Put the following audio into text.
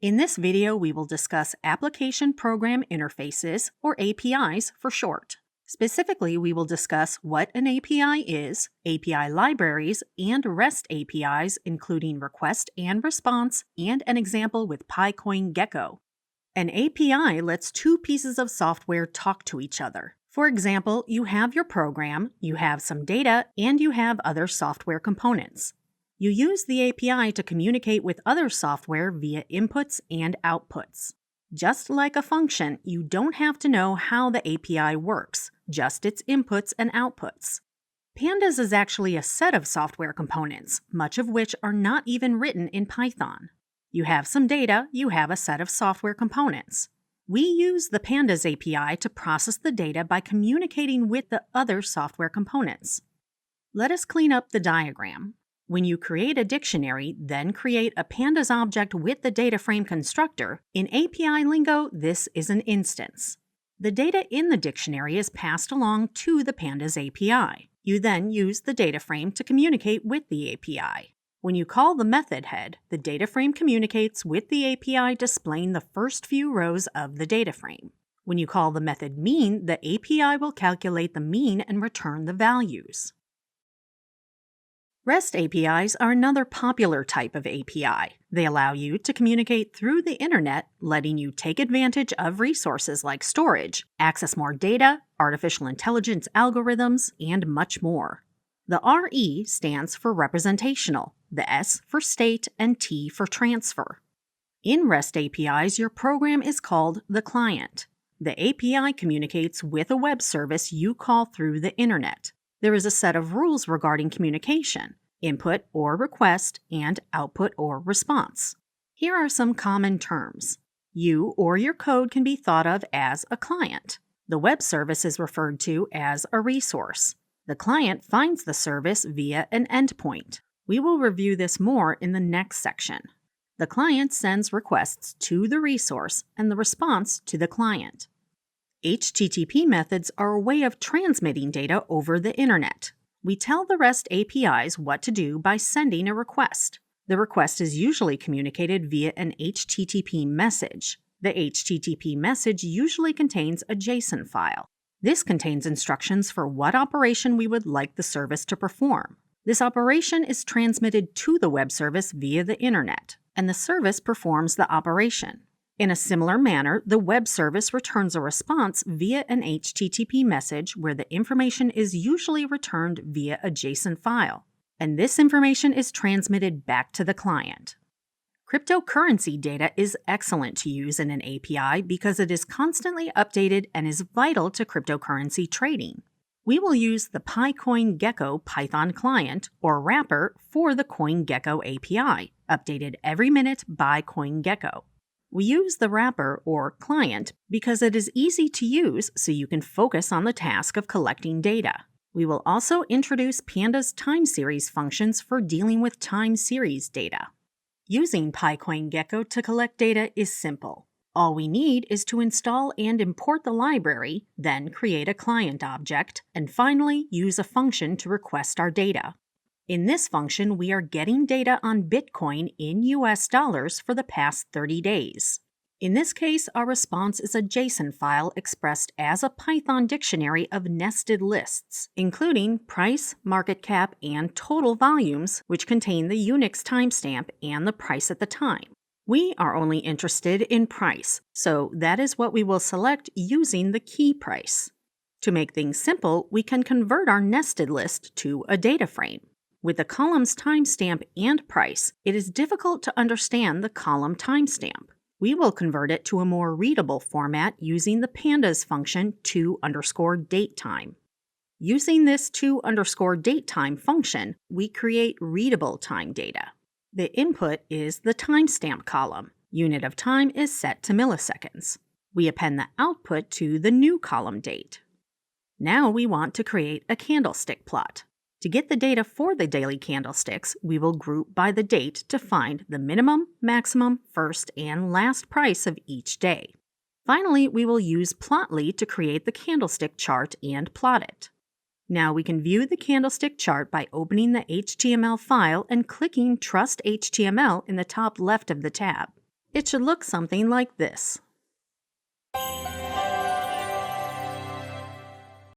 In this video, we will discuss Application Program Interfaces, or APIs for short. Specifically, we will discuss what an API is, API libraries, and REST APIs, including request and response, and an example with PyCoin Gecko. An API lets two pieces of software talk to each other. For example, you have your program, you have some data, and you have other software components. You use the API to communicate with other software via inputs and outputs. Just like a function, you don't have to know how the API works, just its inputs and outputs. Pandas is actually a set of software components, much of which are not even written in Python. You have some data, you have a set of software components. We use the Pandas API to process the data by communicating with the other software components. Let us clean up the diagram. When you create a dictionary, then create a Pandas object with the data frame constructor, in API lingo, this is an instance. The data in the dictionary is passed along to the Pandas API. You then use the data frame to communicate with the API. When you call the method head, the data frame communicates with the API displaying the first few rows of the data frame. When you call the method mean, the API will calculate the mean and return the values. REST APIs are another popular type of API. They allow you to communicate through the internet, letting you take advantage of resources like storage, access more data, artificial intelligence algorithms, and much more. The RE stands for representational, the S for state, and T for transfer. In REST APIs, your program is called the client. The API communicates with a web service you call through the internet. There is a set of rules regarding communication, input or request, and output or response. Here are some common terms. You or your code can be thought of as a client. The web service is referred to as a resource. The client finds the service via an endpoint. We will review this more in the next section. The client sends requests to the resource and the response to the client. HTTP methods are a way of transmitting data over the internet. We tell the REST APIs what to do by sending a request. The request is usually communicated via an HTTP message. The HTTP message usually contains a JSON file. This contains instructions for what operation we would like the service to perform. This operation is transmitted to the web service via the internet, and the service performs the operation. In a similar manner, the web service returns a response via an HTTP message where the information is usually returned via a JSON file, and this information is transmitted back to the client. Cryptocurrency data is excellent to use in an API because it is constantly updated and is vital to cryptocurrency trading. We will use the PyCoin Gecko Python client, or wrapper, for the CoinGecko API, updated every minute by CoinGecko. We use the wrapper, or client, because it is easy to use so you can focus on the task of collecting data. We will also introduce Pandas time series functions for dealing with time series data. Using PyCoin Gecko to collect data is simple. All we need is to install and import the library, then create a client object, and finally use a function to request our data. In this function, we are getting data on Bitcoin in US dollars for the past 30 days. In this case, our response is a JSON file expressed as a Python dictionary of nested lists, including price, market cap, and total volumes, which contain the Unix timestamp and the price at the time. We are only interested in price, so that is what we will select using the key price. To make things simple, we can convert our nested list to a data frame. With the column's timestamp and price, it is difficult to understand the column timestamp. We will convert it to a more readable format using the pandas function to_datetime. Using this to_datetime function, we create readable time data. The input is the timestamp column. Unit of time is set to milliseconds. We append the output to the new column date. Now we want to create a candlestick plot. To get the data for the daily candlesticks, we will group by the date to find the minimum, maximum, first, and last price of each day. Finally, we will use Plotly to create the candlestick chart and plot it. Now we can view the candlestick chart by opening the HTML file and clicking Trust HTML in the top left of the tab. It should look something like this.